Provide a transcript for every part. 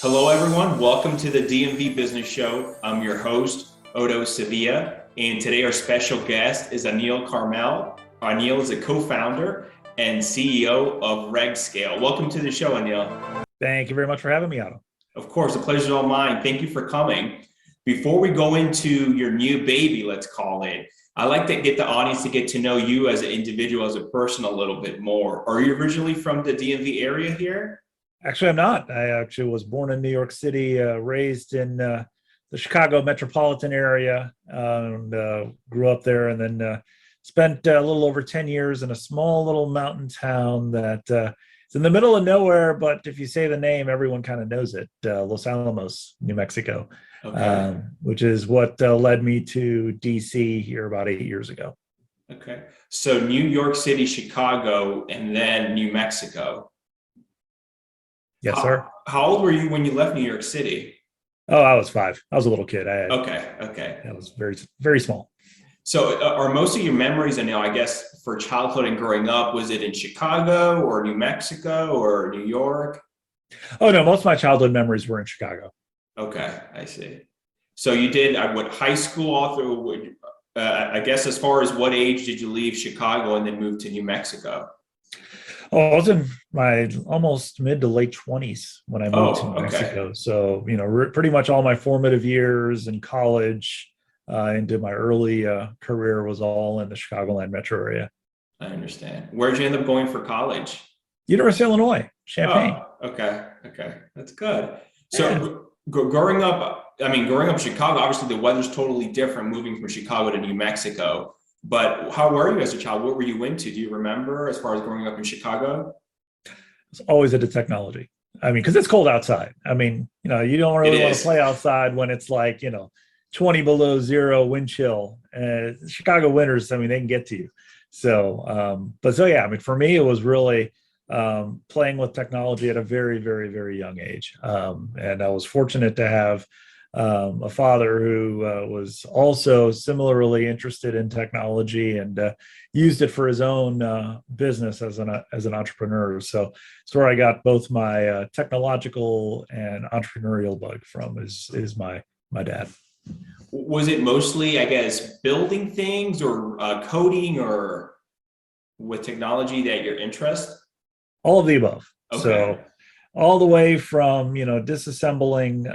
Hello, everyone. Welcome to the DMV Business Show. I'm your host, Otto Sevilla, and today our special guest is Anil Karmel. Anil is a co-founder and CEO of RegScale. Welcome to the show, Anil. Thank you very much for having me, Otto. Of course, the pleasure is all mine. Thank you for coming. Before we go into your new baby, let's call it, I like to get the audience to get to know you as an individual, as a person a little bit more. Are you originally from the DMV area here? Actually, I'm not. I actually was born in New York City, raised in the Chicago metropolitan area, and grew up there, and then spent a little over 10 years in a small little mountain town that is in the middle of nowhere, but if you say the name, everyone kind of knows it, Los Alamos, New Mexico, Okay. which is what led me to DC here about 8 years ago. Okay. So New York City, Chicago, and then New Mexico. Yes, sir. How old were you when you left New York City? Oh, I was 5. I was a little kid. Okay. I was very, very small. So are most of your memories, and I guess for childhood and growing up, was it in Chicago or New Mexico or New York? Oh, no, most of my childhood memories were in Chicago. Okay, I see. So you did what, high school all through, I guess as far as what age did you leave Chicago and then move to New Mexico? Oh, I was in my almost mid to late 20s when I moved to New Okay. Mexico. So, pretty much all my formative years in college into my early career was all in the Chicagoland metro area. I understand. Where'd you end up going for college? University of Illinois, Champaign. Oh, okay. That's good. Yeah. So growing up in Chicago, obviously the weather's totally different moving from Chicago to New Mexico. But how were you as a child? What were you into? Do you remember as far as growing up in Chicago? It's always into technology. Because it's cold outside. You don't really want to play outside when it's like, 20 below zero wind chill. Chicago winters, they can get to you. So, for me, it was really playing with technology at a very, very, very young age. And I was fortunate to have a father who was also similarly interested in technology and used it for his own business as an entrepreneur. So it's where I got both my technological and entrepreneurial bug from is my dad. Was it mostly, I guess, building things or coding or with technology that your interest? All of the above. Okay. So all the way from, disassembling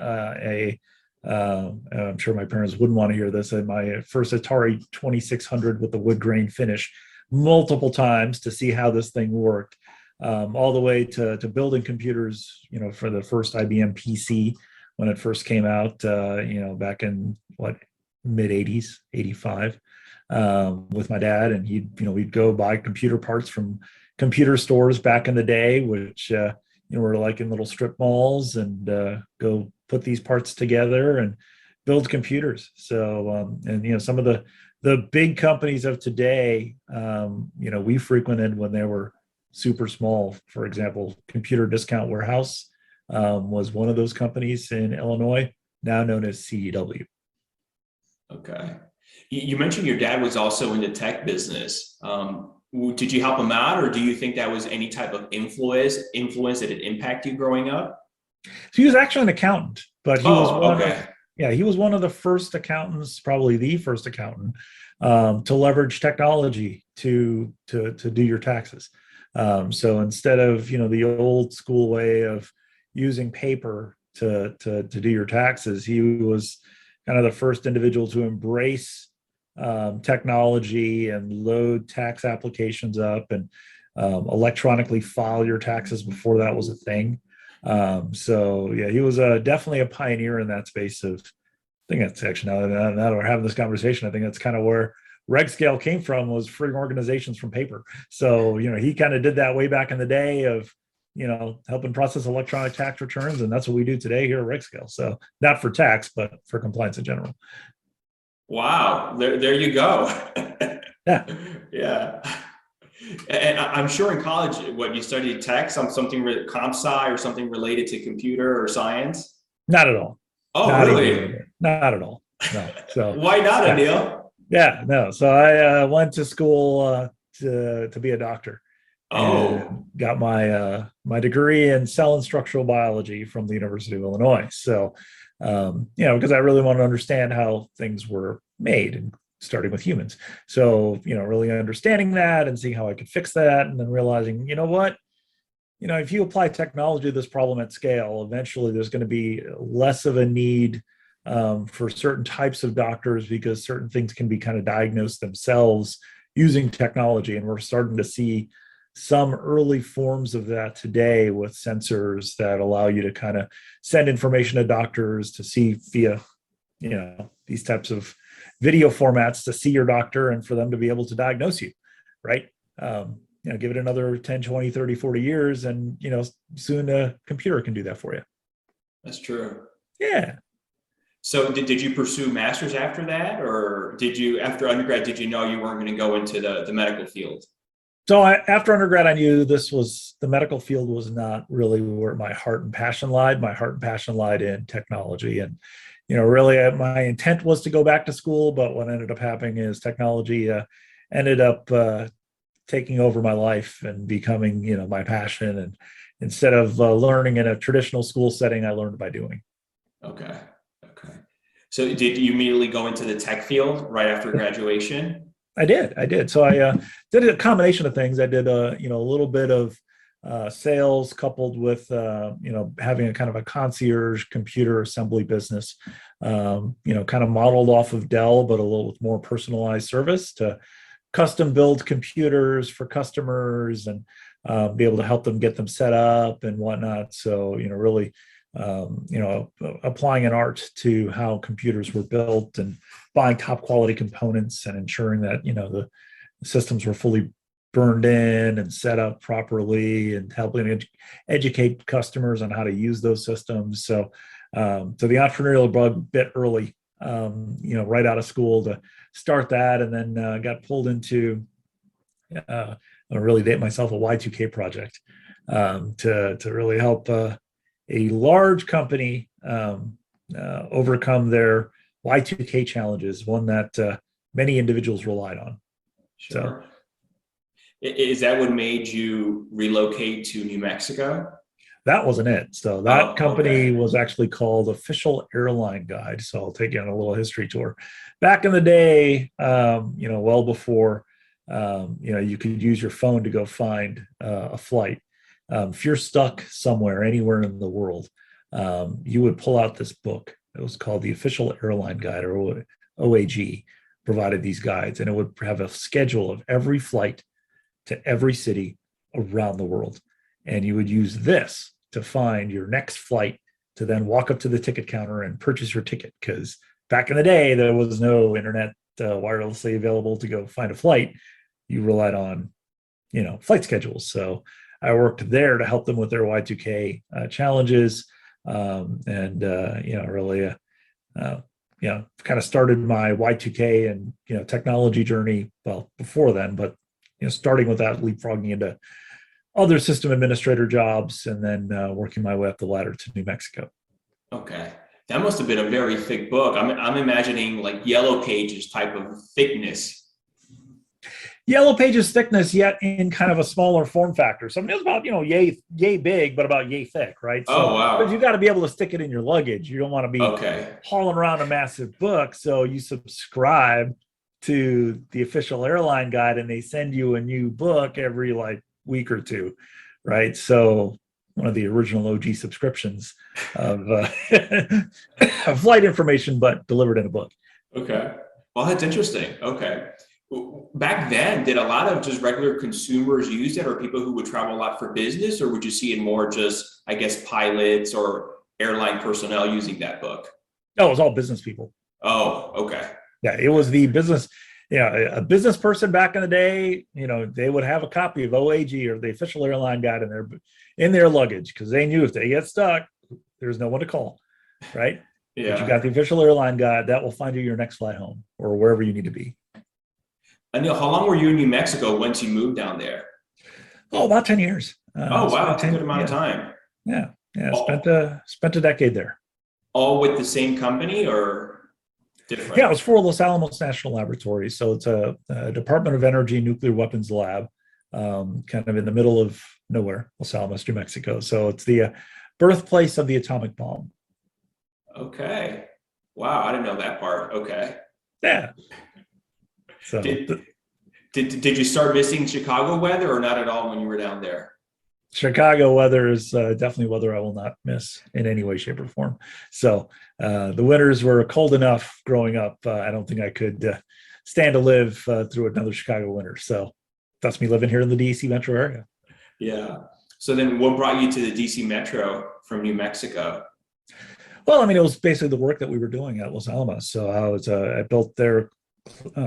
I'm sure my parents wouldn't want to hear this, my first Atari 2600 with the wood grain finish multiple times to see how this thing worked, all the way to building computers, for the first IBM PC when it first came out, back in mid 80s, 85, with my dad. And we'd go buy computer parts from computer stores back in the day, which, were like in little strip malls, and go put these parts together and build computers. So, some of the big companies of today, we frequented when they were super small. For example, Computer Discount Warehouse was one of those companies in Illinois, now known as CDW. Okay. You mentioned your dad was also in the tech business. Did you help him out, or do you think that was any type of influence that had impacted you growing up? So he was actually an accountant, but he okay. he was one of the first accountants, probably the first accountant, to leverage technology to do your taxes. So instead of the old school way of using paper to do your taxes, he was kind of the first individual to embrace technology and load tax applications up and electronically file your taxes before that was a thing. He was definitely a pioneer in that space of, I think that's actually, now that we're having this conversation, I think that's kind of where RegScale came from, was freeing organizations from paper. So, he kind of did that way back in the day of, helping process electronic tax returns. And that's what we do today here at RegScale. So not for tax, but for compliance in general. Wow. There you go. Yeah. Yeah. And I'm sure in college, what you studied tech, something comp sci or something related to computer or science? Not at all. Oh, not really? Not at all. No. So why not, yeah. Anil? Yeah, no. So I went to school to be a doctor. Oh, and got my degree in cell and structural biology from the University of Illinois. So, because I really wanted to understand how things were made, and starting with humans. So, really understanding that and seeing how I could fix that, and then realizing, what, if you apply technology to this problem at scale, eventually there's going to be less of a need for certain types of doctors, because certain things can be kind of diagnosed themselves using technology. And we're starting to see some early forms of that today with sensors that allow you to kind of send information to doctors to see via, these types of video formats to see your doctor and for them to be able to diagnose you, right? Give it another 10, 20, 30, 40 years, and, soon a computer can do that for you. that's true. Yeah. So did you pursue master's after that, or after undergrad, did you know you weren't going to go into the medical field? So after undergrad, I knew the medical field was not really where my heart and passion lied. My heart and passion lied in technology. And, really my intent was to go back to school, but what ended up happening is technology ended up taking over my life and becoming, my passion. And instead of learning in a traditional school setting, I learned by doing. Okay. So did you immediately go into the tech field right after graduation? I did. So I did a combination of things. I did a little bit of sales, coupled with having a kind of a concierge computer assembly business. Kind of modeled off of Dell, but a little with more personalized service to custom build computers for customers and be able to help them get them set up and whatnot. So really. Applying an art to how computers were built and buying top quality components and ensuring that, the systems were fully burned in and set up properly, and helping educate customers on how to use those systems. So the entrepreneurial bug bit early, right out of school to start that. And then got pulled into, I really date myself, a Y2K project to really help a large company overcome their Y2K challenges, one that many individuals relied on. Sure. So, is that what made you relocate to New Mexico? That wasn't it. So that company was actually called Official Airline Guide. So I'll take you on a little history tour. Back in the day, well before, you could use your phone to go find a flight. If you're stuck somewhere, anywhere in the world, you would pull out this book. It was called the Official Airline Guide, or OAG, provided these guides, and it would have a schedule of every flight to every city around the world. And you would use this to find your next flight, to then walk up to the ticket counter and purchase your ticket. Because back in the day, there was no internet wirelessly available to go find a flight. You relied on, flight schedules. So I worked there to help them with their Y2K challenges, and really, kind of started my Y2K and technology journey. Well, before then, but starting with that, leapfrogging into other system administrator jobs, and then working my way up the ladder to New Mexico. Okay, that must have been a very thick book. I'm imagining like Yellow Pages type of thickness. Yellow Pages thickness, yet in kind of a smaller form factor. So it was about, yay big, but about yay thick, right? So, wow. Because you got to be able to stick it in your luggage. You don't want to be hauling around a massive book. So you subscribe to the Official Airline Guide, and they send you a new book every week or two, right? So one of the original OG subscriptions of flight information, but delivered in a book. Okay. Well, that's interesting. Okay. Back then, did a lot of just regular consumers use it, or people who would travel a lot for business, or would you see it more just, I guess, pilots or airline personnel using that book? Oh, it was all business people. Oh, okay. Yeah, it was the business. A business person back in the day, they would have a copy of OAG or the Official Airline Guide in their luggage, because they knew if they get stuck, there's no one to call, right? Yeah. But you got the Official Airline Guide that will find you your next flight home or wherever you need to be. Anil, how long were you in New Mexico once you moved down there? Oh, about 10 years. Wow, that's a good amount of time. Yeah. Spent a decade there. All with the same company or different? Yeah, it was for Los Alamos National Laboratory. So it's a Department of Energy nuclear weapons lab. kind of in the middle of nowhere, Los Alamos, New Mexico. So it's the birthplace of the atomic bomb. Okay. Wow, I didn't know that part. Okay. Yeah. So did you start missing Chicago weather or not at all when you were down there? Chicago weather is definitely weather I will not miss in any way, shape, or form. So the winters were cold enough growing up. I don't think I could stand to live through another Chicago winter. So that's me living here in the DC metro area. Yeah. So then what brought you to the DC metro from New Mexico? Well, I mean, it was basically the work that we were doing at Los Alamos. So I built their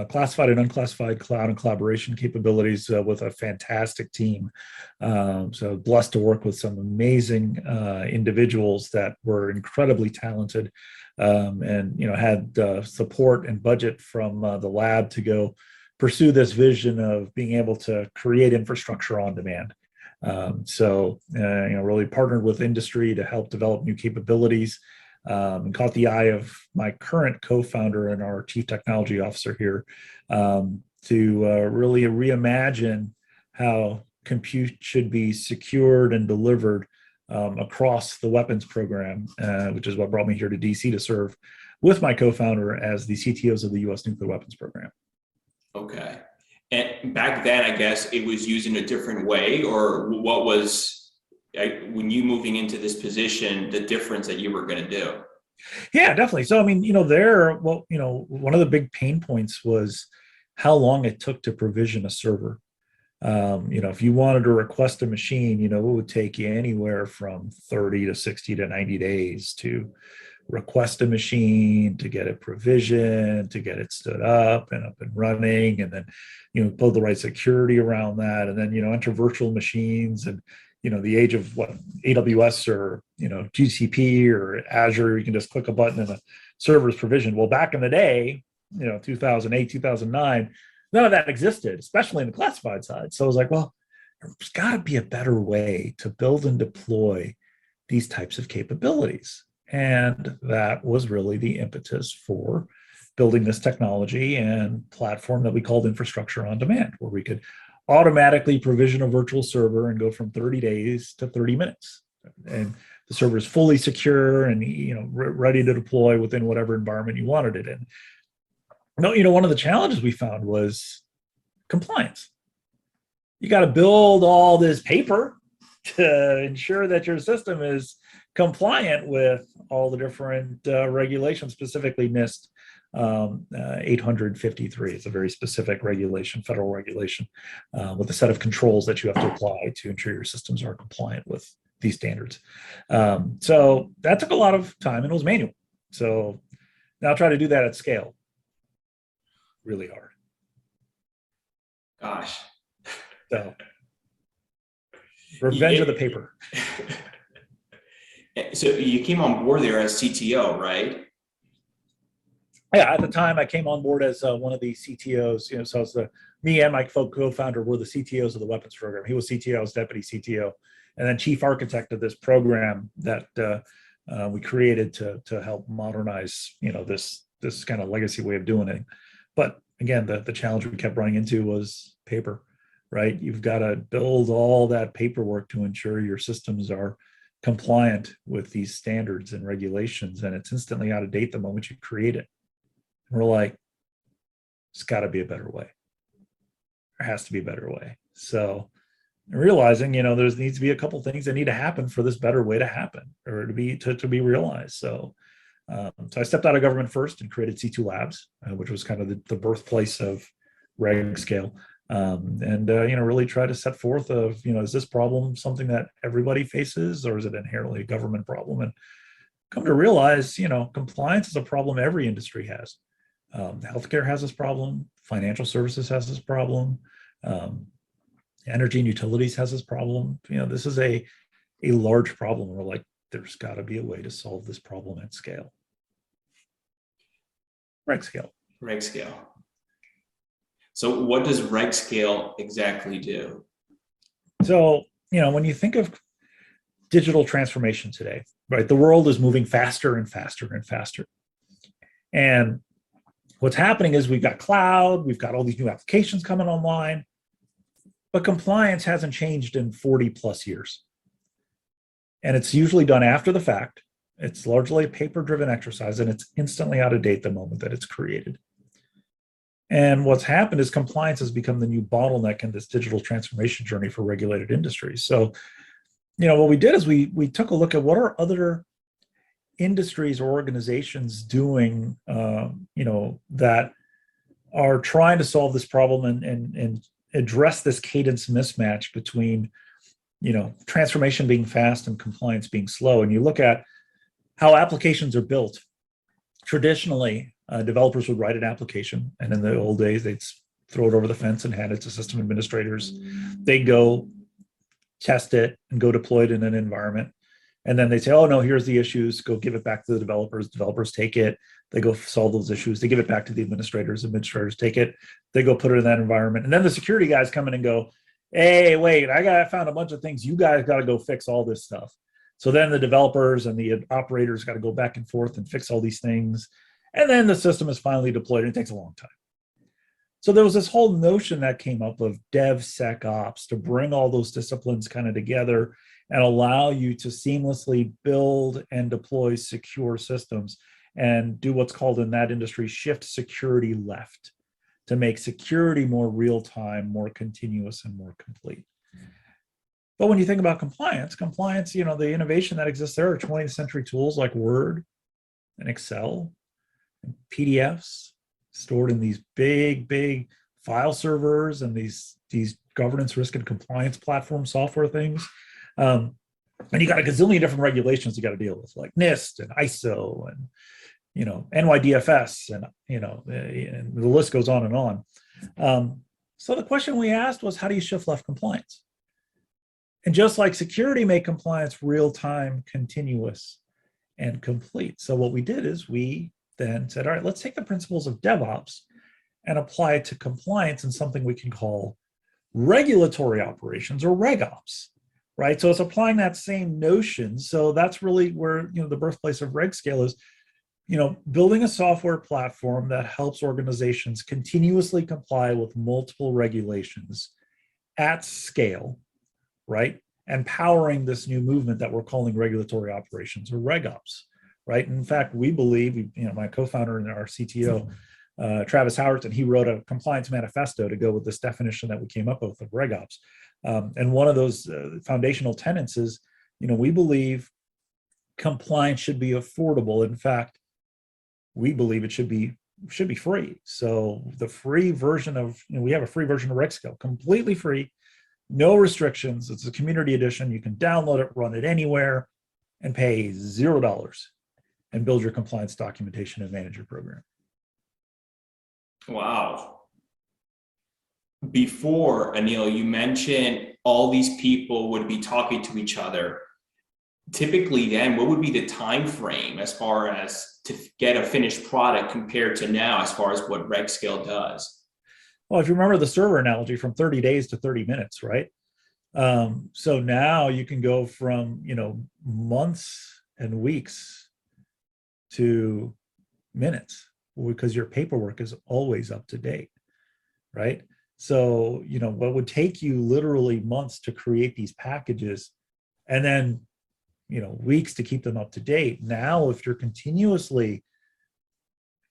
classified and unclassified cloud and collaboration capabilities with a fantastic team. So blessed to work with some amazing individuals that were incredibly talented, and had support and budget from the lab to go pursue this vision of being able to create infrastructure on demand. Really partnered with industry to help develop new capabilities. And caught the eye of my current co-founder and our chief technology officer here to really reimagine how compute should be secured and delivered across the weapons program, which is what brought me here to DC to serve with my co-founder as the CTOs of the U.S. nuclear weapons program. Okay. And back then, I guess it was used in a different way, or what was, when you moving into this position, the difference that you were going to do? Yeah, definitely. So, I mean, one of the big pain points was how long it took to provision a server. If you wanted to request a machine, it would take you anywhere from 30 to 60 to 90 days to request a machine, to get it provisioned, to get it stood up and running, and then, build the right security around that, and then, enter virtual machines and, the age of what AWS or, GCP or Azure, you can just click a button and the server is provisioned. Well, back in the day, 2008, 2009, none of that existed, especially in the classified side. So I was like, well, there's got to be a better way to build and deploy these types of capabilities. And that was really the impetus for building this technology and platform that we called infrastructure on demand, where we could automatically provision a virtual server and go from 30 days to 30 minutes. And the server is fully secure and ready to deploy within whatever environment you wanted it in. No, one of the challenges we found was compliance. You got to build all this paper to ensure that your system is compliant with all the different regulations, specifically NIST 853. It's a very specific regulation, federal regulation, with a set of controls that you have to apply to ensure your systems are compliant with these standards. So that took a lot of time and it was manual. So now try to do that at scale. Really hard. Gosh. So revenge of the paper. So you came on board there as CTO, right? Yeah, at the time I came on board as one of the CTOs. So it's me and my co-founder were the CTOs of the weapons program. He was CTO, I was deputy CTO, and then chief architect of this program that we created to help modernize, this kind of legacy way of doing it. But again, the challenge we kept running into was paper, right? You've got to build all that paperwork to ensure your systems are compliant with these standards and regulations, and it's instantly out of date the moment you create it. And we're like, it's got to be a better way. There has to be a better way. So realizing, there needs to be a couple things that need to happen for this better way to happen or to be realized. So I stepped out of government first and created C2 Labs, which was kind of the birthplace of RegScale. And really try to set forth of, is this problem something that everybody faces, or is it inherently a government problem? And come to realize, compliance is a problem every industry has. Healthcare has this problem. Financial services has this problem. Energy and utilities has this problem. This is a large problem. We're like, there's got to be a way to solve this problem at scale. RegScale. RegScale. So what does RegScale exactly do? So, when you think of digital transformation today, right, the world is moving faster and faster and faster. And what's happening is we've got cloud, we've got all these new applications coming online. but compliance hasn't changed in 40 plus years. And it's usually done after the fact. It's largely a paper-driven exercise, and it's instantly out of date the moment that it's created. And what's happened is compliance has become the new bottleneck in this digital transformation journey for regulated industries. So, what we did is we took a look at what are other industries or organizations doing, that are trying to solve this problem and address this cadence mismatch between, transformation being fast and compliance being slow. And you look at how applications are built. Traditionally, developers would write an application, and in the old days, they'd throw it over the fence and hand it to system administrators. They'd go test it and go deploy it in an environment. And then they say, oh, no, here's the issues. Go give it back to the developers. Developers take it. They go solve those issues. They give it back to the administrators. Administrators take it. They go put it in that environment. And then the security guys come in and go, hey, wait, I found a bunch of things. You guys got to go fix all this stuff. So then the developers and the operators got to go back and forth and fix all these things. And then the system is finally deployed, and it takes a long time. So there was this whole notion that came up of DevSecops to bring all those disciplines kind of together and allow you to seamlessly build and deploy secure systems and do what's called in that industry shift security left, to make security more real-time, more continuous, and more complete. But when you think about compliance, the innovation that exists there are 20th century tools like Word and Excel and PDFs stored in these big file servers and these governance, risk, and compliance platform software things. And you got a gazillion different regulations you got to deal with, like NIST and ISO and NYDFS, and and the list goes on and on. So the question we asked was, how do you shift left compliance? And just like security, make compliance real-time, continuous, and complete. So what we did is we then said, all right, let's take the principles of DevOps and apply it to compliance in something we can call regulatory operations, or RegOps, right? So it's applying that same notion. So that's really where the birthplace of RegScale is, building a software platform that helps organizations continuously comply with multiple regulations at scale, right? And powering this new movement that we're calling regulatory operations, or RegOps, right? In fact, we believe, my co-founder and our CTO, Travis Howerton, he wrote a compliance manifesto to go with this definition that we came up with of RegOps. And one of those foundational tenets is, we believe compliance should be affordable. In fact, we believe it should be free. So the free version of, we have a free version of RegScale, completely free, no restrictions. It's a community edition. You can download it, run it anywhere, and pay $0 and build your compliance documentation and manage your program. Wow. Before, Anil, you mentioned all these people would be talking to each other. Typically then, what would be the time frame as far as to get a finished product compared to now as far as what RegScale does? Well, if you remember the server analogy, from 30 days to 30 minutes, right? So now you can go from, months and weeks to minutes, because your paperwork is always up to date, right? So, what would take you literally months to create these packages and then, weeks to keep them up to date. Now, if you're continuously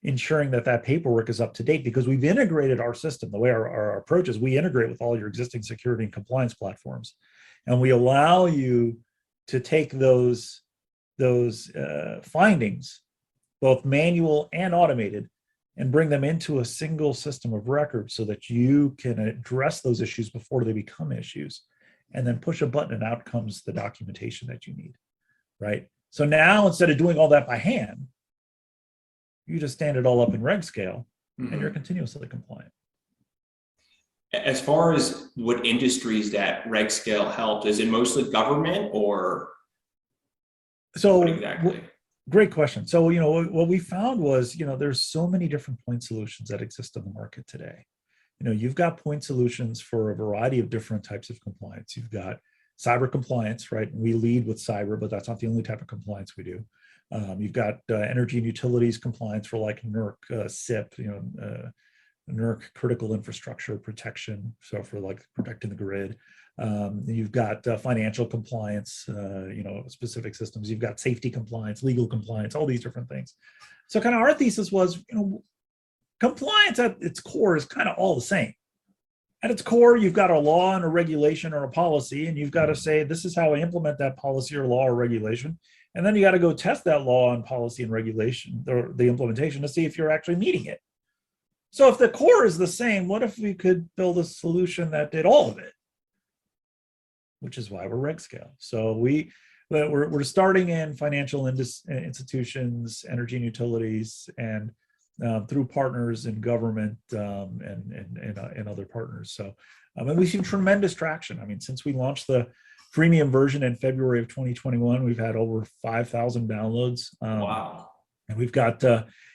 ensuring that paperwork is up to date, because we've integrated our system, the way our approach is, we integrate with all your existing security and compliance platforms, and we allow you to take those findings, both manual and automated, and bring them into a single system of record so that you can address those issues before they become issues, and then push a button and out comes the documentation that you need, right? So now, instead of doing all that by hand, you just stand it all up in RegScale, and you're continuously compliant. As far as what industries that RegScale helped, is it mostly government or so what exactly? Great question. So, what we found was, there's so many different point solutions that exist in the market today. You've got point solutions for a variety of different types of compliance. You've got cyber compliance, right? We lead with cyber, but that's not the only type of compliance we do. You've got energy and utilities compliance for like NERC, SIP, NERC critical infrastructure protection, so for like protecting the grid. You've got financial compliance, specific systems. You've got safety compliance, legal compliance, all these different things. So kind of our thesis was, compliance at its core is kind of all the same. At its core, you've got a law and a regulation or a policy, and you've got to say, this is how I implement that policy or law or regulation. And then you got to go test that law and policy and regulation, or the implementation, to see if you're actually meeting it. So if the core is the same, what if we could build a solution that did all of it? Which is why we're RegScale. So we're starting in financial institutions, energy and utilities, and through partners in government and other partners. So and we've seen tremendous traction. I mean, since we launched the premium version in February of 2021, we've had over 5,000 downloads. Wow. And we've got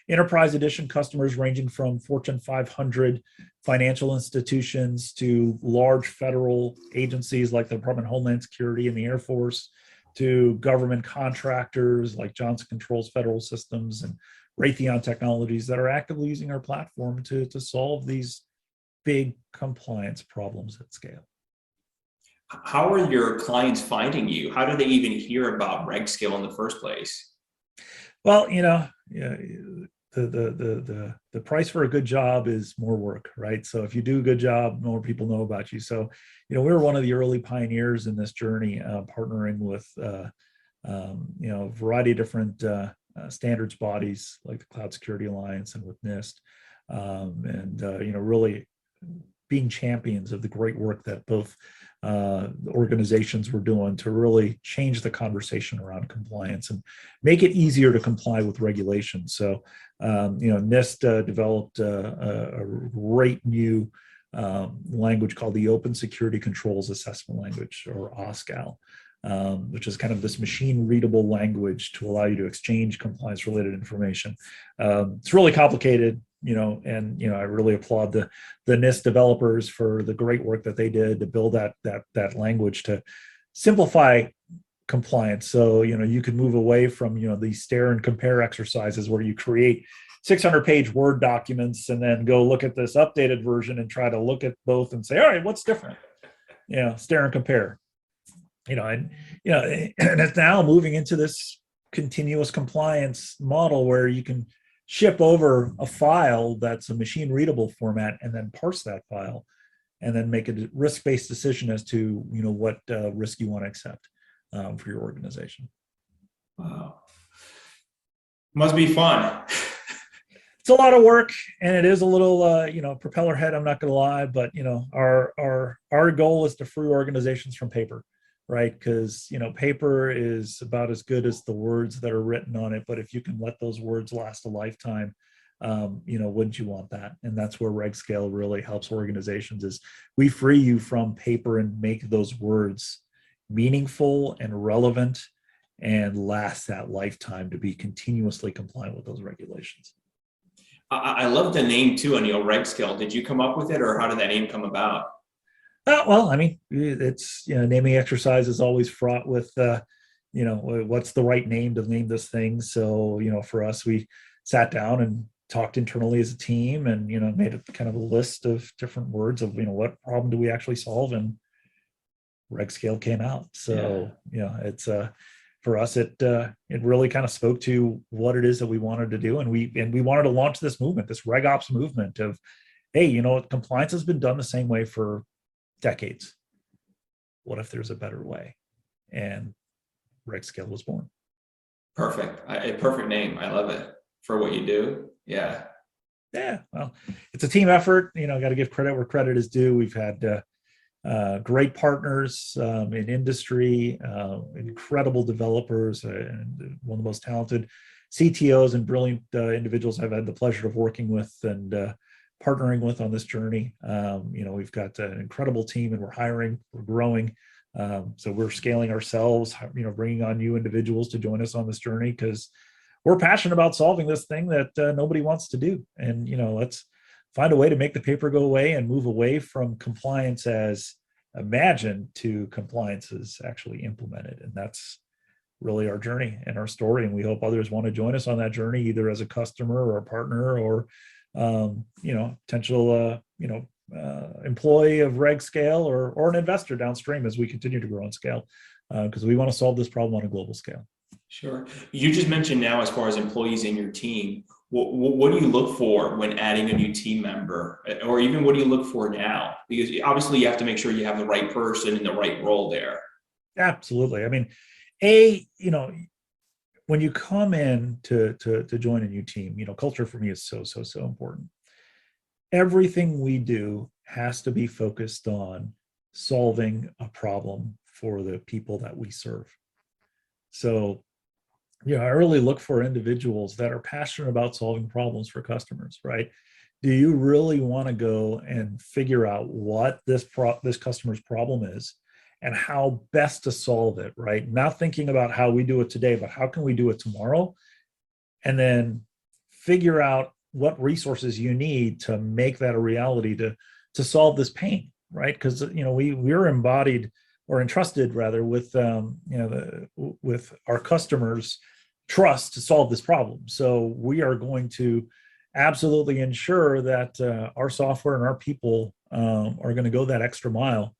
enterprise edition customers ranging from Fortune 500 financial institutions to large federal agencies like the Department of Homeland Security and the Air Force, to government contractors like Johnson Controls Federal Systems and Raytheon Technologies that are actively using our platform to solve these big compliance problems at scale. How are your clients finding you? How do they even hear about RegScale in the first place? Well, the price for a good job is more work, right? So if you do a good job, more people know about you. So, we were one of the early pioneers in this journey, partnering with, a variety of different standards bodies like the Cloud Security Alliance and with NIST, really being champions of the great work that both organizations were doing to really change the conversation around compliance and make it easier to comply with regulations. So, NIST developed a great new language called the Open Security Controls Assessment Language, or OSCAL, which is kind of this machine readable language to allow you to exchange compliance related information. It's really complicated, and I really applaud the NIST developers for the great work that they did to build that language to simplify compliance. So, you could move away from, these stare and compare exercises where you create 600-page Word documents and then go look at this updated version and try to look at both and say, all right, what's different? Stare and compare. And it's now moving into this continuous compliance model where you can ship over a file that's a machine readable format and then parse that file and then make a risk-based decision as to, what risk you want to accept for your organization. Wow. Must be fun. It's a lot of work, and it is a little, propeller head, I'm not going to lie, but, our goal is to free organizations from paper. Right? Because, paper is about as good as the words that are written on it. But if you can let those words last a lifetime, wouldn't you want that? And that's where RegScale really helps organizations, is we free you from paper and make those words meaningful and relevant and last that lifetime to be continuously compliant with those regulations. I love the name too, Anil, RegScale. Did you come up with it, or how did that name come about? Well, I mean, it's, naming exercise is always fraught with, what's the right name to name this thing. So, for us, we sat down and talked internally as a team and, made a kind of a list of different words of, what problem do we actually solve? And RegScale came out. So, it's, for us, it really kind of spoke to what it is that we wanted to do. And we wanted to launch this movement, this RegOps movement of, hey, compliance has been done the same way for decades. What if there's a better way? And RegScale was born. Perfect. A perfect name. I love it for what you do. Yeah. Well, it's a team effort. Got to give credit where credit is due. We've had great partners in industry, incredible developers, and one of the most talented CTOs and brilliant individuals I've had the pleasure of working with and partnering with on this journey. We've got an incredible team, and we're hiring, we're growing. So we're scaling ourselves, bringing on new individuals to join us on this journey because we're passionate about solving this thing that nobody wants to do. And, let's find a way to make the paper go away and move away from compliance as imagined to compliance as actually implemented. And that's really our journey and our story. And we hope others want to join us on that journey, either as a customer or a partner or potential, employee of RegScale or an investor downstream as we continue to grow and scale, because we want to solve this problem on a global scale. Sure. You just mentioned now, as far as employees in your team, what do you look for when adding a new team member, or even what do you look for now? Because obviously you have to make sure you have the right person in the right role there. Absolutely. I mean, when you come in to join a new team, culture for me is so important. Everything we do has to be focused on solving a problem for the people that we serve. So, I really look for individuals that are passionate about solving problems for customers, right? Do you really want to go and figure out what this customer's problem is and how best to solve it, right? Not thinking about how we do it today, but how can we do it tomorrow? And then figure out what resources you need to make that a reality to solve this pain, right? Because we're embodied or entrusted rather with with our customers' trust to solve this problem. So we are going to absolutely ensure that our software and our people are going to go that extra mile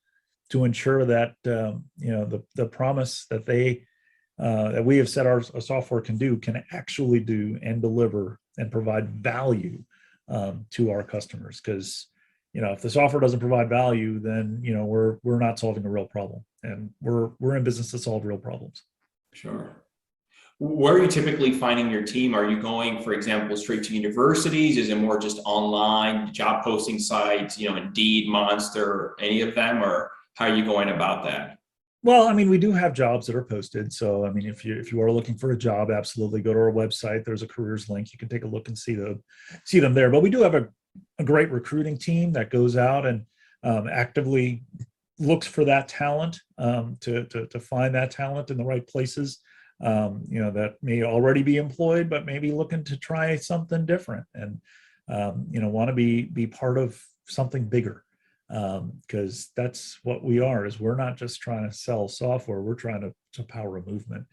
to ensure that the promise that that we have said our software can do can actually do and deliver and provide value to our customers. Because if the software doesn't provide value, then we're not solving a real problem, and we're in business to solve real problems. Sure. Where are you typically finding your team? Are you going, for example, straight to universities? Is it more just online job posting sites, Indeed, Monster, any of them, or how are you going about that? Well, I mean, we do have jobs that are posted. So, I mean, if you are looking for a job, absolutely go to our website. There's a careers link. You can take a look and see them there. But we do have a great recruiting team that goes out and actively looks for that talent, to find that talent in the right places. That may already be employed, but maybe looking to try something different and want to be part of something bigger. Because that's what we are. Is we're not just trying to sell software, we're trying to power a movement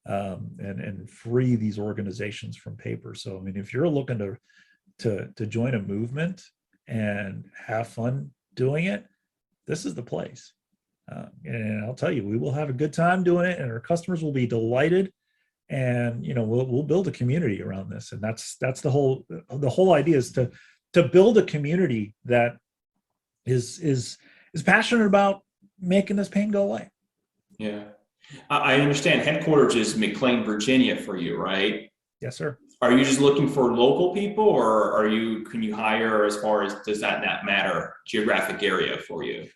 and free these organizations from paper. So I mean, if you're looking to join a movement and have fun doing it, this is the place. And I'll tell you, we will have a good time doing it, and our customers will be delighted. And we'll build a community around this, and that's the whole idea, is to build a community that is passionate about making this pain go away. Yeah, I understand headquarters is McLean, Virginia for you, right? Yes, sir. Are you just looking for local people, or can you hire, as far as, does that not matter, geographic area for you?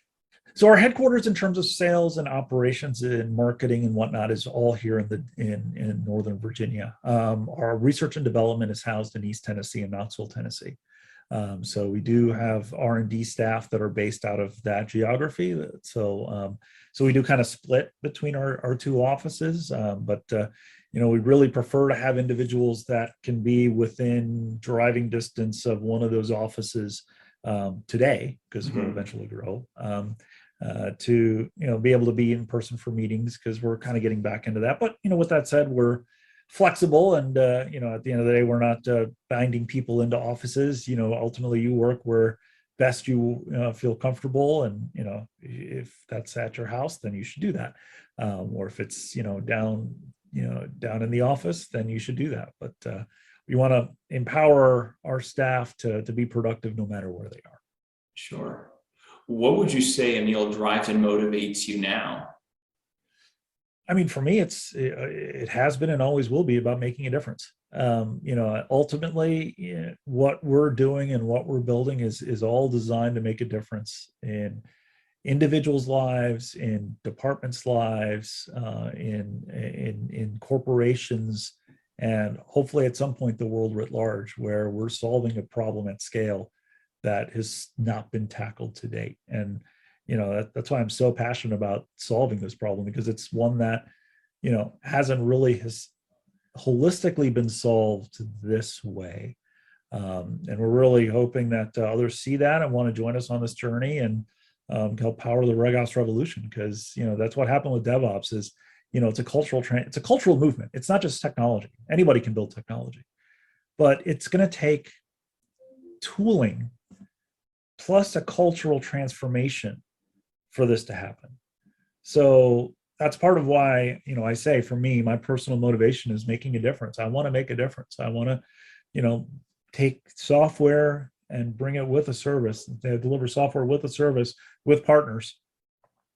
So our headquarters in terms of sales and operations and marketing and whatnot is all here in Northern Virginia. Our research and development is housed in East Tennessee and Knoxville, Tennessee. So we do have R&D staff that are based out of that geography. So we do kind of split between our two offices, but we really prefer to have individuals that can be within driving distance of one of those offices today, because we'll eventually grow. To be able to be in person for meetings, because we're kind of getting back into that. But with that said, we're flexible, and at the end of the day, we're not binding people into offices. Ultimately, you work where best you feel comfortable, and if that's at your house, then you should do that. Or if it's down in the office, then you should do that. But we want to empower our staff to be productive no matter where they are. Sure. What would you say, Anil, drives and motivates you now? I mean, for me, it has been and always will be about making a difference. Ultimately, what we're doing and what we're building is all designed to make a difference in individuals' lives, in departments' lives, in corporations, and hopefully at some point the world writ large, where we're solving a problem at scale that has not been tackled to date. And that's why I'm so passionate about solving this problem, because it's one that hasn't really holistically been solved this way. And we're really hoping that others see that and want to join us on this journey and help power the RegOps revolution, because that's what happened with DevOps. Is it's a cultural movement. It's not just technology. Anybody can build technology, but it's going to take tooling plus a cultural transformation for this to happen. So that's part of why, I say, for me, my personal motivation is making a difference. I want to make a difference. I want to, take software and bring it with a service, deliver software with a service with partners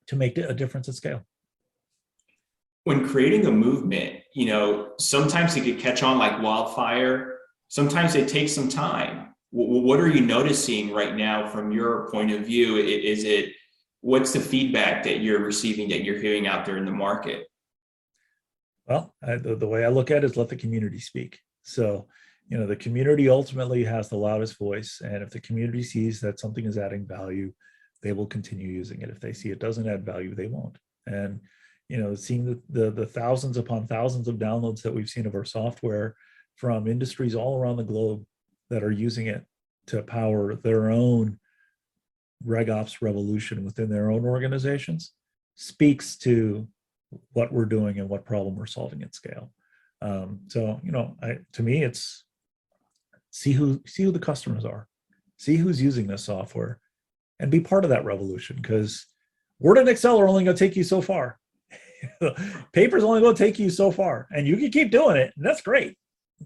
to make a difference at scale. When creating a movement, sometimes it could catch on like wildfire. Sometimes it takes some time. What are you noticing right now from your point of view? What's the feedback that you're receiving, that you're hearing out there in the market? Well, the way I look at it is let the community speak. So, the community ultimately has the loudest voice. And if the community sees that something is adding value, they will continue using it. If they see it doesn't add value, they won't. And, seeing the thousands upon thousands of downloads that we've seen of our software from industries all around the globe that are using it to power their own RegOps revolution within their own organizations speaks to what we're doing and what problem we're solving at scale. To me, it's see who the customers are, see who's using this software, and be part of that revolution. Because Word and Excel are only going to take you so far. Paper's only going to take you so far, and you can keep doing it, and that's great.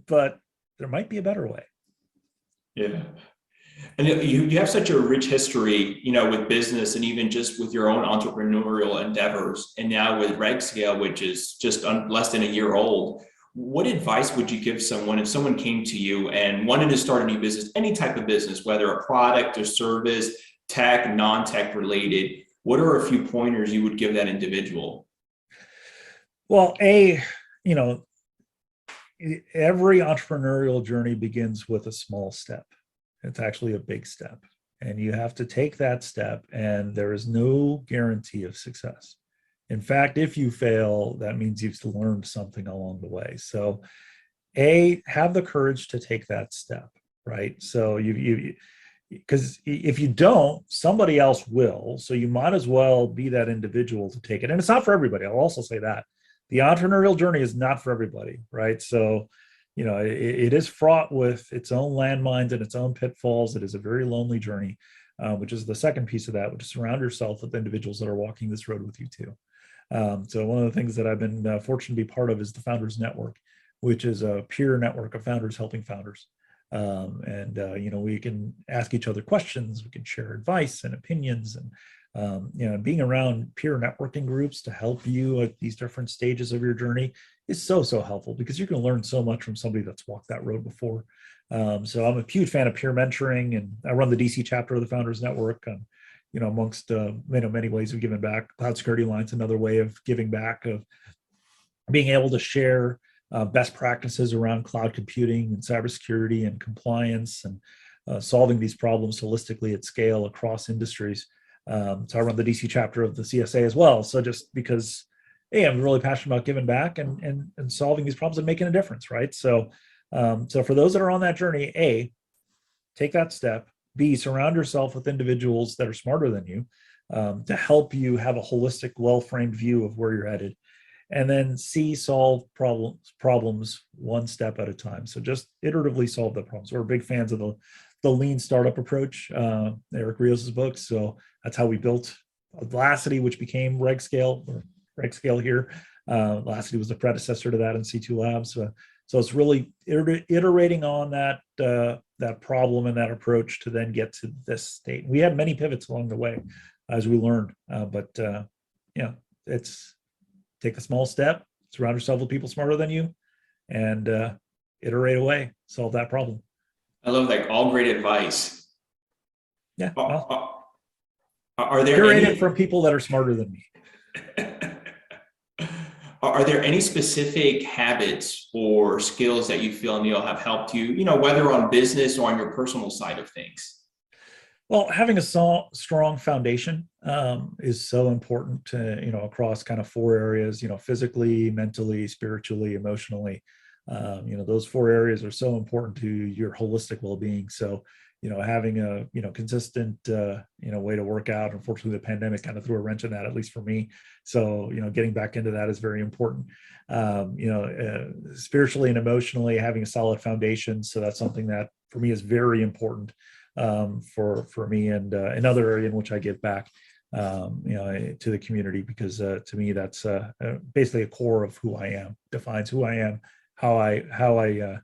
But there might be a better way. Yeah. And you have such a rich history, with business and even just with your own entrepreneurial endeavors. And now with RegScale, which is just less than a year old, what advice would you give someone if someone came to you and wanted to start a new business, any type of business, whether a product or service, tech, non-tech related? What are a few pointers you would give that individual? Well, every entrepreneurial journey begins with a small step. It's actually a big step, and you have to take that step, and there is no guarantee of success. In fact, if you fail, that means you've learned something along the way. So have the courage to take that step, right? So because if you don't, somebody else will. So you might as well be that individual to take it. And it's not for everybody. I'll also say that the entrepreneurial journey is not for everybody, right? So, it is fraught with its own landmines and its own pitfalls. It is a very lonely journey, which is the second piece of that, which is surround yourself with individuals that are walking this road with you too. So one of the things that I've been fortunate to be part of is the Founders Network, which is a peer network of founders helping founders. We can ask each other questions, we can share advice and opinions, and being around peer networking groups to help you at these different stages of your journey is so helpful, because you can learn so much from somebody that's walked that road before. So I'm a huge fan of peer mentoring, and I run the DC chapter of the Founders Network. Amongst many ways of giving back, Cloud Security Line's another way of giving back, of being able to share best practices around cloud computing and cybersecurity and compliance, and solving these problems holistically at scale across industries. So I run the DC chapter of the CSA as well. So just because, I'm really passionate about giving back and solving these problems and making a difference, right? So for those that are on that journey, take that step. B, surround yourself with individuals that are smarter than you to help you have a holistic, well-framed view of where you're headed. And then C, solve problems one step at a time. So just iteratively solve the problems. We're big fans of the lean startup approach, Eric Rios' book. So that's how we built Velocity, which became RegScale, or RegScale here. Velocity was the predecessor to that in C2 Labs. So it's really iterating on that problem and that approach to then get to this state. We had many pivots along the way as we learned, but it's take a small step, surround yourself with people smarter than you, and iterate away, solve that problem. I love that. All great advice. Yeah. Are there curated from people that are smarter than me? Are there any specific habits or skills that you feel, Anil, have helped you, whether on business or on your personal side of things? Well, having a strong foundation is so important to, across kind of four areas, physically, mentally, spiritually, emotionally. Those four areas are so important to your holistic well-being. So, having a, consistent, way to work out. Unfortunately, the pandemic kind of threw a wrench in that, at least for me. So, getting back into that is very important. Spiritually and emotionally, having a solid foundation. So that's something that for me is very important for me, and another area in which I give back, to the community, because to me that's basically a core of who I am, defines who I am, how I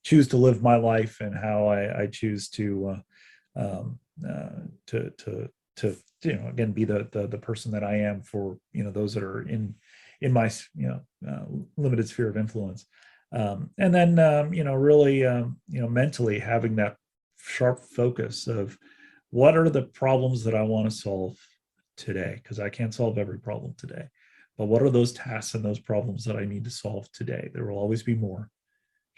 choose to live my life, and how I choose to again be the person that I am for those that are in my limited sphere of influence, and then really mentally having that sharp focus of what are the problems that I want to solve today, because I can't solve every problem today, but what are those tasks and those problems that I need to solve today? There will always be more.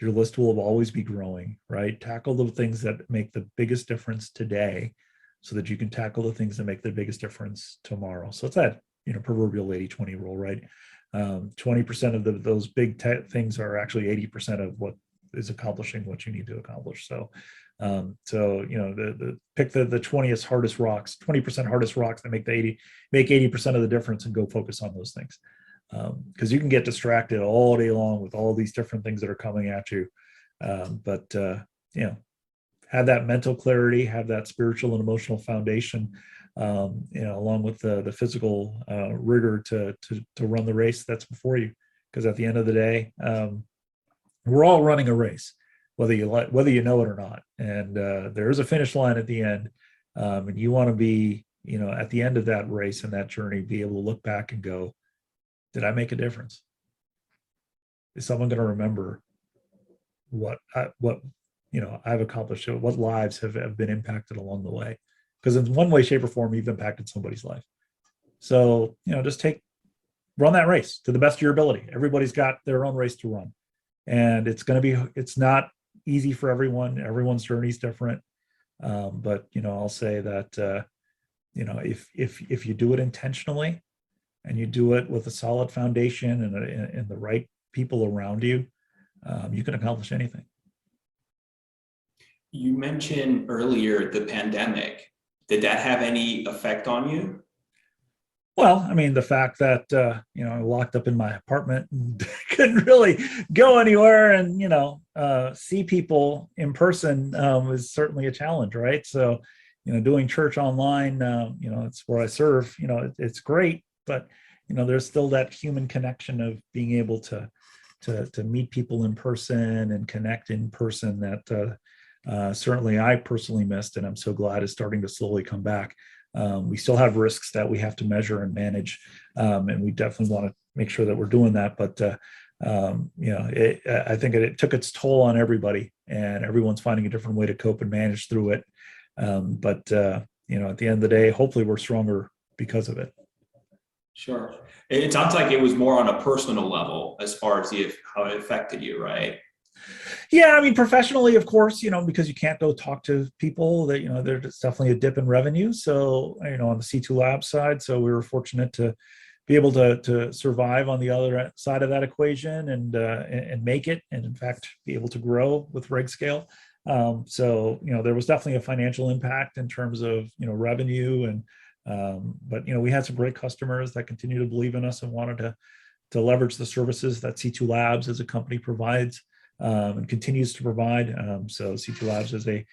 Your list will always be growing, right? Tackle the things that make the biggest difference today so that you can tackle the things that make the biggest difference tomorrow. So it's that, proverbial 80-20 rule, right? 20% of those big things are actually 80% of what is accomplishing what you need to accomplish. So, pick the 20th hardest rocks, 20% hardest rocks that make 80% of the difference, and go focus on those things. Because you can get distracted all day long with all these different things that are coming at you. But have that mental clarity, have that spiritual and emotional foundation, along with the physical rigor to run the race that's before you. Because at the end of the day, we're all running a race, whether you know it or not. And there is a finish line at the end, and you want to be, at the end of that race and that journey, be able to look back and go, did I make a difference? Is someone going to remember what I've accomplished? What lives have been impacted along the way? Because in one way, shape, or form, you've impacted somebody's life. So just run that race to the best of your ability. Everybody's got their own race to run, and it's not easy for everyone. Everyone's journey is different, but I'll say that if you do it intentionally, and you do it with a solid foundation and the right people around you, you can accomplish anything. You mentioned earlier the pandemic. Did that have any effect on you? Well, I mean, the fact that, I locked up in my apartment and couldn't really go anywhere and, see people in person was certainly a challenge, right? So, doing church online, it's where I serve, it's great, but, there's still that human connection of being able to meet people in person and connect in person that certainly I personally missed, and I'm so glad it's starting to slowly come back. We still have risks that we have to measure and manage, and we definitely want to make sure that we're doing that. But I think it took its toll on everybody, and everyone's finding a different way to cope and manage through it. But at the end of the day, hopefully we're stronger because of it. Sure. It sounds like it was more on a personal level as far as how it affected you, right? Yeah, I mean, professionally, of course, because you can't go talk to people that, there's definitely a dip in revenue. So, on the C2 Lab side, so we were fortunate to be able to survive on the other side of that equation and make it, and in fact, be able to grow with RegScale. So, there was definitely a financial impact in terms of, revenue, and but, we had some great customers that continue to believe in us and wanted to leverage the services that C2 Labs as a company provides. And continues to provide. So C2 Labs is a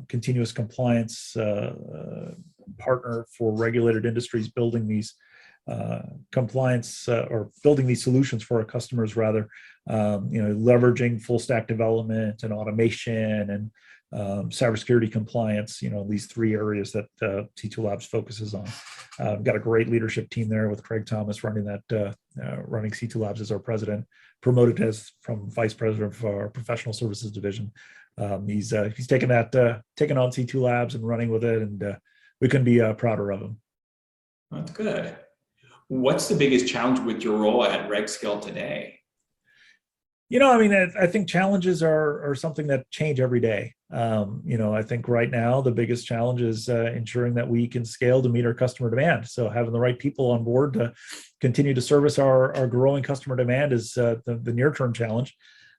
continuous compliance partner for regulated industries, building these compliance or building these solutions for our customers, rather, leveraging full stack development and automation and cybersecurity compliance, these three areas that C2 Labs focuses on. Got a great leadership team there with Craig Thomas running running C2 Labs as our president, promoted from vice president for our professional services division. He's taken on C2 Labs and running with it, and we couldn't be prouder of him. That's good. What's the biggest challenge with your role at RegScale today? I think challenges are something that change every day. I think right now the biggest challenge is ensuring that we can scale to meet our customer demand. So having the right people on board to continue to service our growing customer demand is the near-term challenge.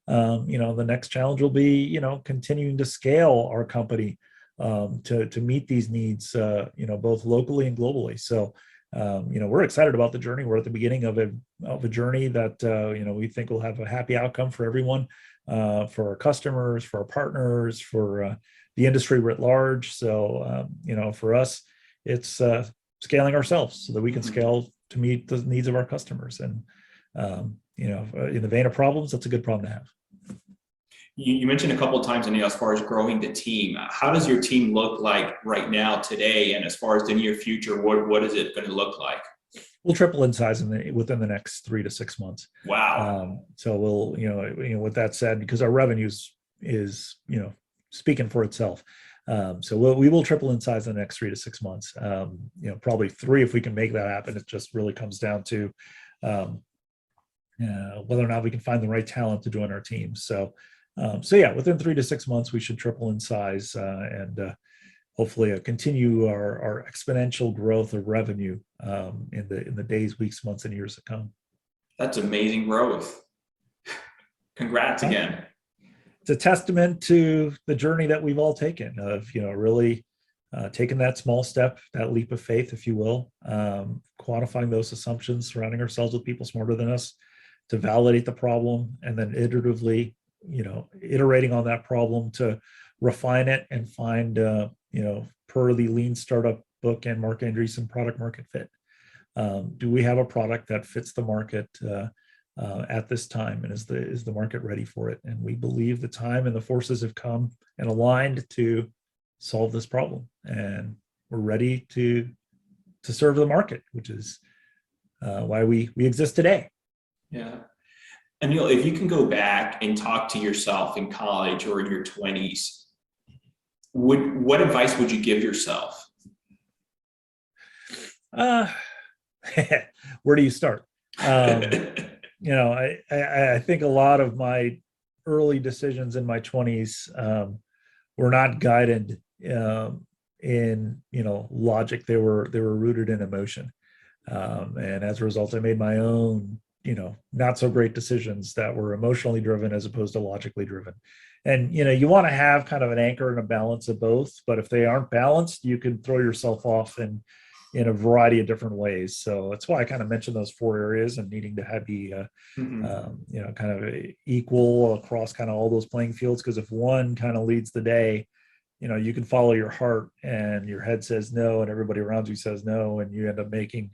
The next challenge will be, continuing to scale our company to meet these needs, both locally and globally. So, we're excited about the journey. We're at the beginning of a journey that, we think will have a happy outcome for everyone, for our customers, for our partners, for the industry writ large. So, for us, it's scaling ourselves so that we can scale to meet the needs of our customers. And, in the vein of problems, that's a good problem to have. You mentioned a couple of times, Anil, as far as growing the team. How does your team look like right now today? And as far as the near future, what is it going to look like? We'll triple in size within the next 3 to 6 months. Wow. So we'll, with that said, because our revenues is, speaking for itself. So we will triple in size in the next 3 to 6 months. Probably 3 if we can make that happen. It just really comes down to whether or not we can find the right talent to join our team. So yeah, within 3 to 6 months, we should triple in size and hopefully continue our exponential growth of revenue in the days, weeks, months, and years to come. That's amazing growth. Congrats again. It's a testament to the journey that we've all taken of, really taking that small step, that leap of faith, if you will, quantifying those assumptions, surrounding ourselves with people smarter than us to validate the problem, and then iteratively, iterating on that problem to refine it and find, per the lean startup book and Mark Andreessen, product market fit. Do we have a product that fits the market at this time, and is the market ready for it? And we believe the time and the forces have come and aligned to solve this problem, and we're ready to serve the market, which is why we exist today. Yeah. Anil, if you can go back and talk to yourself in college or in your 20s, what advice would you give yourself? Where do you start? I think a lot of my early decisions in my 20s were not guided in logic. They were rooted in emotion, and as a result, I made my own not so great decisions that were emotionally driven as opposed to logically driven. And you want to have kind of an anchor and a balance of both, but if they aren't balanced, you can throw yourself off in a variety of different ways. So that's why I kind of mentioned those 4 areas and needing to have be kind of equal across kind of all those playing fields. Because if one kind of leads the day, you can follow your heart and your head says no, and everybody around you says no, and you end up making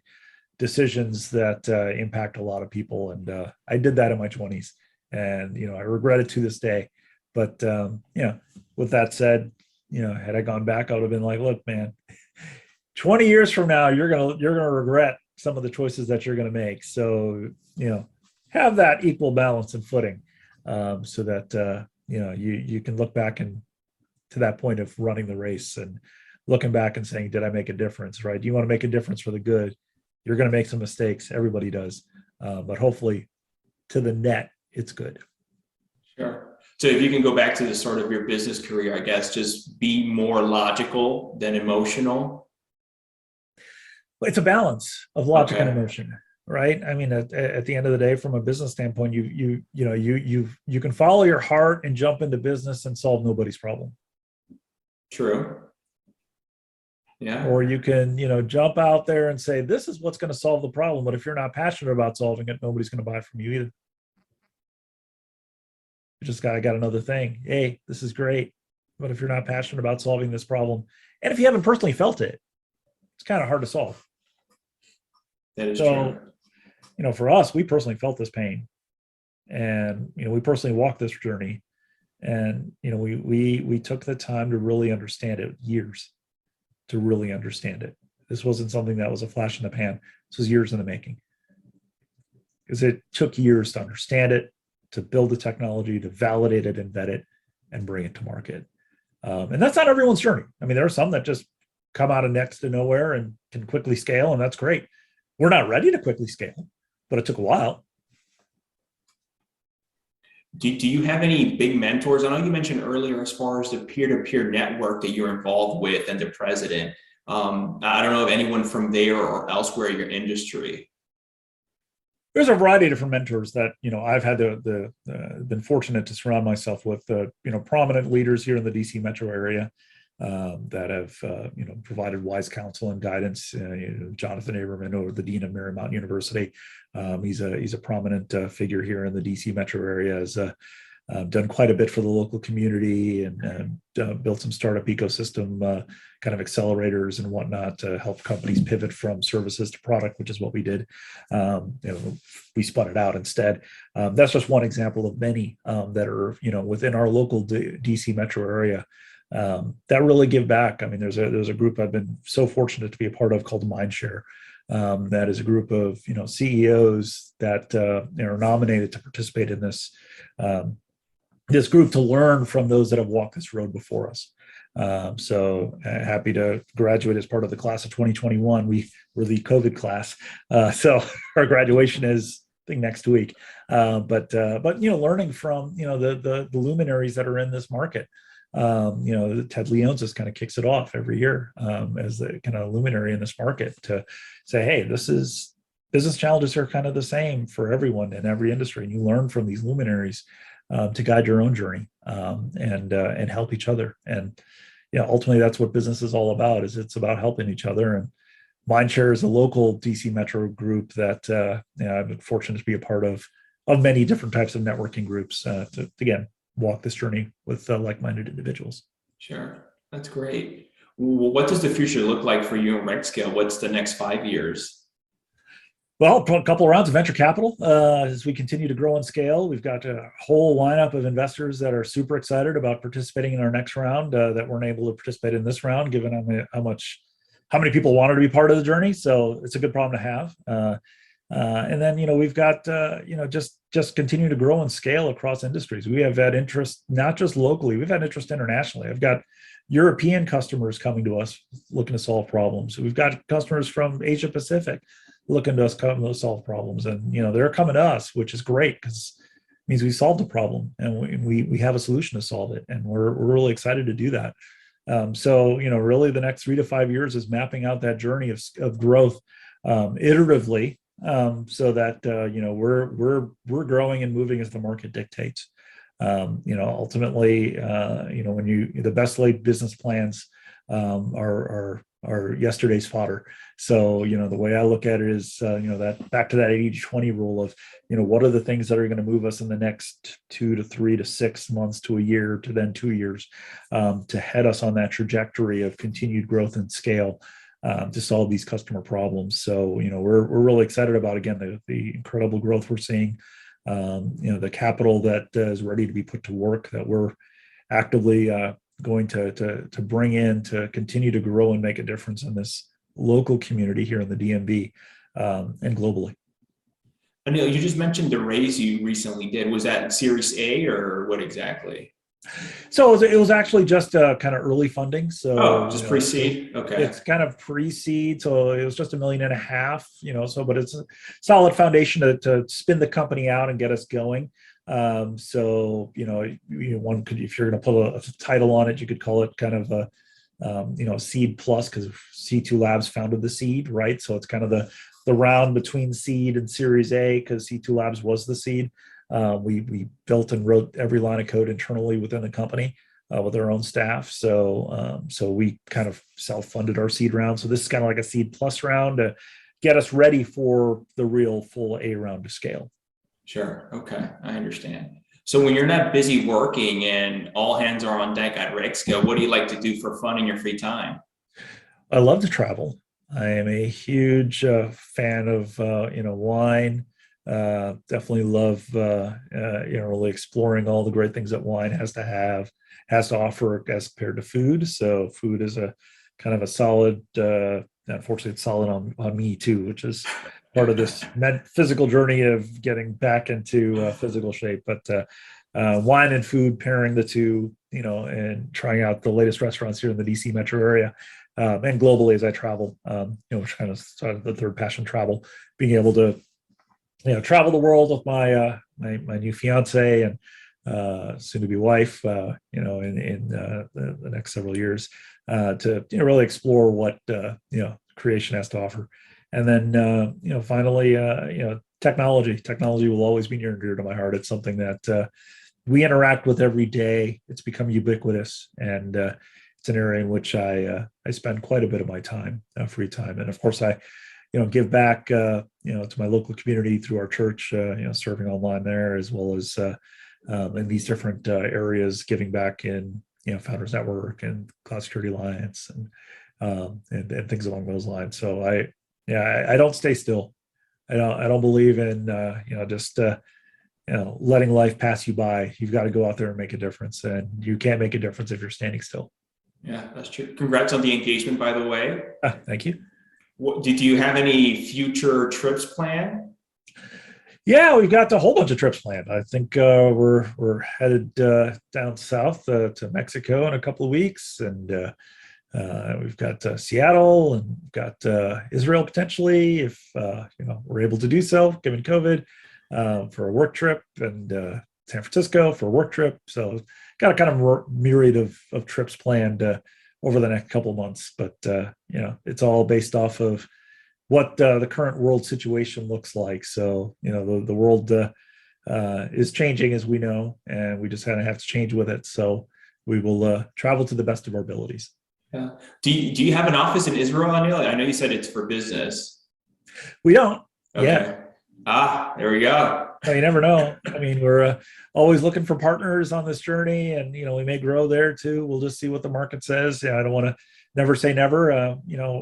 decisions that impact a lot of people. And I did that in my 20s, and I regret it to this day. But with that said, had I gone back, I would have been like, look, man, 20 years from now, you're gonna regret some of the choices that you're gonna make. So have that equal balance and footing, so that you can look back and to that point of running the race and looking back and saying, did I make a difference? Right? Do you want to make a difference for the good? You're going to make some mistakes. Everybody does, but hopefully, to the net, it's good. Sure. So if you can go back to the sort of your business career, I guess, just be more logical than emotional. It's a balance of logic and emotion, right? I mean, at the end of the day, from a business standpoint, you can follow your heart and jump into business and solve nobody's problem. True. Yeah. Or you can, jump out there and say, this is what's going to solve the problem. But if you're not passionate about solving it, nobody's going to buy from you either. I got another thing. Hey, this is great. But if you're not passionate about solving this problem, and if you haven't personally felt it, it's kind of hard to solve. That is true. For us, we personally felt this pain, and, we personally walked this journey, and, we took the time to really understand it, years to really understand it. This wasn't something that was a flash in the pan. This was years in the making, because it took years to understand it, to build the technology, to validate it and vet it and bring it to market. And that's not everyone's journey. I mean, there are some that just come out of next to nowhere and can quickly scale, and that's great. We're not ready to quickly scale, but it took a while. Do you have any big mentors? I know you mentioned earlier as far as the peer-to-peer network that you're involved with and the president. I don't know if anyone from there or elsewhere in your industry. There's a variety of different mentors that, I've had been fortunate to surround myself with, prominent leaders here in the DC metro area. that have provided wise counsel and guidance. Jonathan Aberman, or the dean of Marymount University, he's a prominent figure here in the DC metro area. Has done quite a bit for the local community and built some startup ecosystem kind of accelerators and whatnot to help companies pivot from services to product, which is what we did. We spun it out instead. That's just one example of many that are within our local DC metro area that really give back. I mean, there's a group I've been so fortunate to be a part of called Mindshare. That is a group of CEOs that are nominated to participate in this group to learn from those that have walked this road before us. So happy to graduate as part of the class of 2021. We were the COVID class, so our graduation is I think next week. But learning from the luminaries that are in this market. Ted Leonsis kind of kicks it off every year as the kind of luminary in this market to say, hey, business challenges are kind of the same for everyone in every industry, and you learn from these luminaries to guide your own journey and help each other. And ultimately that's what business is all about. It's about helping each other. And Mindshare is a local DC Metro group that I've been fortunate to be a part of many different types of networking groups to again walk this journey with like-minded individuals. Sure, that's great. Well, what does the future look like for you at RegScale? What's the next 5 years? Well, a couple of rounds of venture capital as we continue to grow and scale. We've got a whole lineup of investors that are super excited about participating in our next round that weren't able to participate in this round, given how many people wanted to be part of the journey. So it's a good problem to have. And then we've got just continue to grow and scale across industries. We have had interest not just locally, we've had interest internationally. I've got European customers coming to us looking to solve problems. We've got customers from Asia Pacific looking to us come to solve problems, and they're coming to us, which is great because it means we solved the problem and we have a solution to solve it, and we're really excited to do that. So really the next 3 to 5 years is mapping out that journey of growth iteratively, so that we're growing and moving as the market dictates. Ultimately, when the best laid business plans are yesterday's fodder. So the way I look at it is that back to that 80-20 rule of what are the things that are going to move us in the next 2 to 3 to 6 months to a year to then 2 years to head us on that trajectory of continued growth and scale to solve these customer problems. So we're really excited about, again, the incredible growth we're seeing, the capital that is ready to be put to work that we're actively going to bring in to continue to grow and make a difference in this local community here in the DMV and globally. Anil, you just mentioned the raise you recently did. Was that Series A or what exactly? So it was actually just kind of early funding. So just pre-seed. Okay. It's kind of pre-seed. So it was just $1.5 million, but it's a solid foundation to spin the company out and get us going. So one could, if you're going to put a title on it, you could call it kind of a seed plus, because C2 Labs founded the seed, right? So it's kind of the round between seed and Series A, because C2 Labs was the seed. We built and wrote every line of code internally within the company with our own staff. So we kind of self-funded our seed round. So this is kind of like a seed plus round to get us ready for the real full A round to scale. Sure. Okay. I understand. So when you're not busy working and all hands are on deck at RegScale, what do you like to do for fun in your free time? I love to travel. I am a huge fan of wine. Definitely love really exploring all the great things that wine has to offer as compared to food. So food is a kind of a solid. Unfortunately, it's solid on me too, which is part of this physical journey of getting back into physical shape. But wine and food, pairing the two, and trying out the latest restaurants here in the DC metro area. And globally as I travel, which kind of started the third passion, travel, being able to, travel the world with my new fiance and soon to be wife, in the next several years, to really explore what creation has to offer. And then finally, technology will always be near and dear to my heart. It's something that we interact with every day. It's become ubiquitous, and it's an area in which I spend quite a bit of my time, free time, and of course I give back to my local community through our church, serving online there, as well as in these different areas, giving back in Founders Network and Cloud Security Alliance and things along those lines. So I don't stay still. I don't believe in just letting life pass you by. You've got to go out there and make a difference, and you can't make a difference if you're standing still. Yeah, that's true. Congrats on the engagement, by the way. Thank you. Do you have any future trips planned? Yeah, we've got a whole bunch of trips planned. I think we're headed down south to Mexico in a couple of weeks, and we've got Seattle, and we've got Israel potentially if we're able to do so, given COVID, for a work trip, and San Francisco for a work trip. So got a kind of myriad of trips planned over the next couple of months. But it's all based off of what the current world situation looks like. So the world is changing, as we know, and we just kind of have to change with it. So we will travel to the best of our abilities. Yeah. Do you have an office in Israel, Anil? I know you said it's for business. We don't. Okay. Yeah. There we go. Well, you never know. I mean, we're always looking for partners on this journey, and we may grow there too. We'll just see what the market says. Yeah, I don't want to never say never.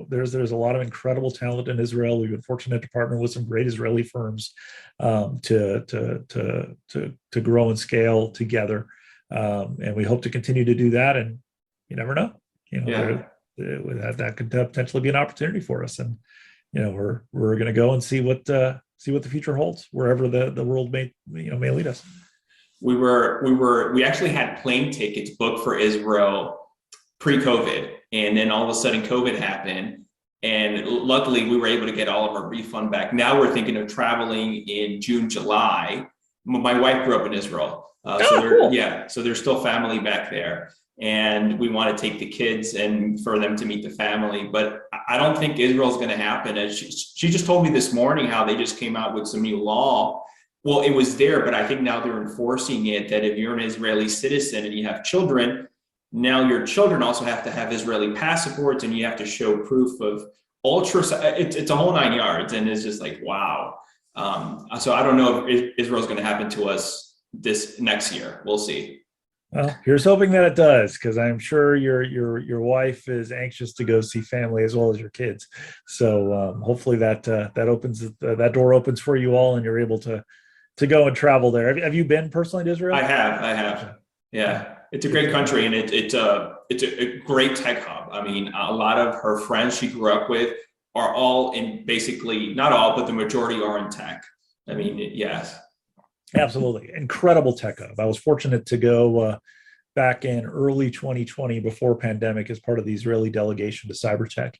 There's a lot of incredible talent in Israel. We've been fortunate to partner with some great Israeli firms to grow and scale together, and we hope to continue to do that. And you never know. That could potentially be an opportunity for us. And we're going to go and see what the future holds, wherever the world may lead us. We actually had plane tickets booked for Israel pre-COVID, and then all of a sudden COVID happened, and luckily we were able to get all of our refund back. Now we're thinking of traveling in June, July. My wife grew up in Israel, cool. So there's still family back there, and we want to take the kids and for them to meet the family. But I don't think Israel's going to happen. As she just told me this morning how they just came out with some new law. Well, it was there, but I think now they're enforcing it, that if you're an Israeli citizen and you have children, now your children also have to have Israeli passports, and you have to show proof of it's a whole 9 yards. And it's just like, wow. So I don't know if Israel's going to happen to us this next year. We'll see. Well, here's hoping that it does, because I'm sure your wife is anxious to go see family as well as your kids. So hopefully that door opens for you all, and you're able to go and travel there. Have you been personally to Israel? I have. Yeah, it's a great country, and it's a great tech hub. I mean, a lot of her friends she grew up with are all in, basically not all, but the majority are in tech. I mean, yes. Absolutely. Incredible tech hub. I was fortunate to go back in early 2020, before pandemic, as part of the Israeli delegation to Cybertech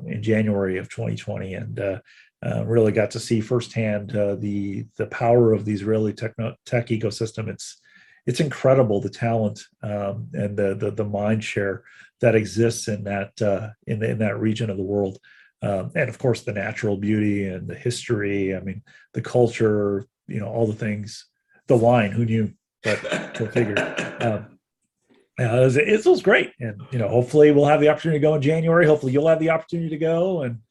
in January of 2020. And really got to see firsthand the power of the Israeli tech ecosystem. It's incredible, the talent and the mind share that exists in that region of the world. And of course, the natural beauty and the history. I mean, the culture, all the things, the wine, who knew, but go figure. It was great. And, hopefully we'll have the opportunity to go in January. Hopefully you'll have the opportunity to go and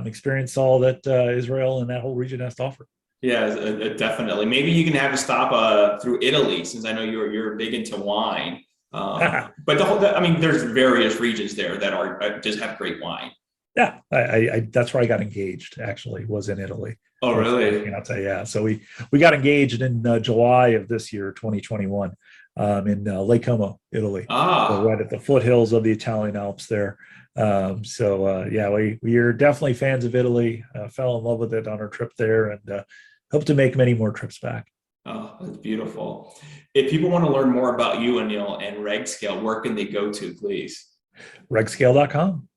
experience all that Israel and that whole region has to offer. Yeah, definitely. Maybe you can have a stop through Italy, since I know you're big into wine. But there's various regions there that are just have great wine. Yeah, I that's where I got engaged, actually, was in Italy. Oh, really? I'll tell you, yeah. So we got engaged in July of this year, 2021, in Lake Como, Italy. So right at the foothills of the Italian Alps there. We are definitely fans of Italy. Fell in love with it on our trip there, and hope to make many more trips back. Oh, that's beautiful. If people want to learn more about you, Anil, and RegScale, where can they go to, please? RegScale.com.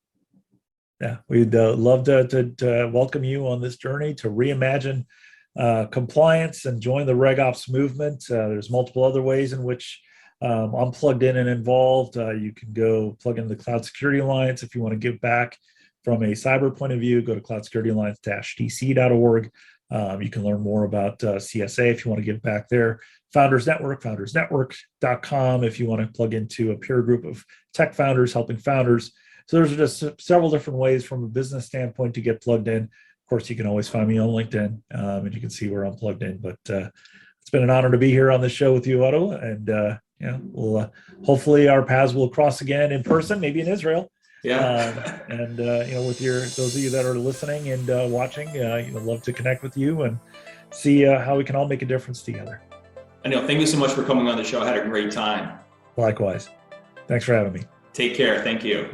Yeah, we'd love to welcome you on this journey to reimagine compliance and join the RegOps movement. There's multiple other ways in which I'm plugged in and involved. You can go plug into the Cloud Security Alliance if you want to give back from a cyber point of view. Go to cloudsecurityalliance-dc.org. You can learn more about CSA if you want to give back there. Founders Network, foundersnetwork.com, if you want to plug into a peer group of tech founders helping founders. So there's just several different ways from a business standpoint to get plugged in. Of course, you can always find me on LinkedIn, and you can see where I'm plugged in. But it's been an honor to be here on the show with you, Otto. And we'll hopefully our paths will cross again in person, maybe in Israel. Yeah. With those of you that are listening and watching, I'd love to connect with you and see how we can all make a difference together. Anil, thank you so much for coming on the show. I had a great time. Likewise. Thanks for having me. Take care. Thank you.